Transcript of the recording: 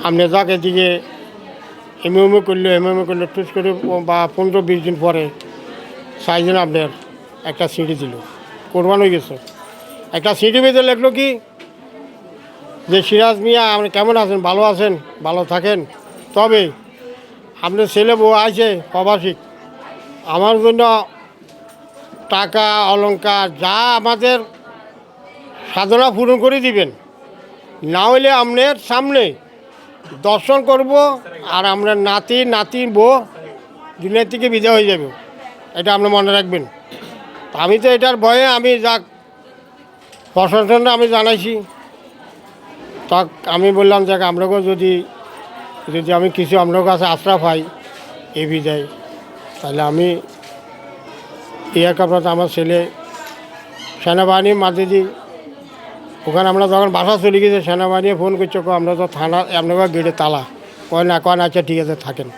আপনি যাক এদিকে এমএমএ করলো টুস করে বা 15-20 দিন পরে সাইজন আপনার একটা সিঁড়ি দিল, কোরবান হয়ে গেছে। একটা সিঁড়ি বেঁধে লিখলো কি যে সিরাজ মিয়া আপনি কেমন আছেন, ভালো আছেন, ভালো থাকেন, তবে আপনার ছেলে বউ আছে প্রবাসী, আমার জন্য টাকা অলংকার যা আমাদের সাধনা পূরণ করে দিবেন, না হলে আপনার সামনে দর্শন করব আর আমরা নাতি বউ দুনিয়া থেকে বিদায় হয়ে যাবে, এটা আপনি মনে রাখবেন। আমি তো এটার ভয়ে আমি যাক প্রশাসনটা আমি জানাইছি, তা আমি বললাম যাক আপনাকেও যদি আমি কিছু আপনার কাছে আশ্রয় পাই এই বিদায়, তাহলে আমি এয়ারক্রাফট আমার ছেলে সেনাবাহিনীর মাঝে দিই, ওখানে আমরা যখন বাসা চলে গেছে সেনাবাহিনী ফোন করছে, আমরা তো থানা আপনাকে গেটে তালা, কয় না আচ্ছা ঠিক আছে থাকেন।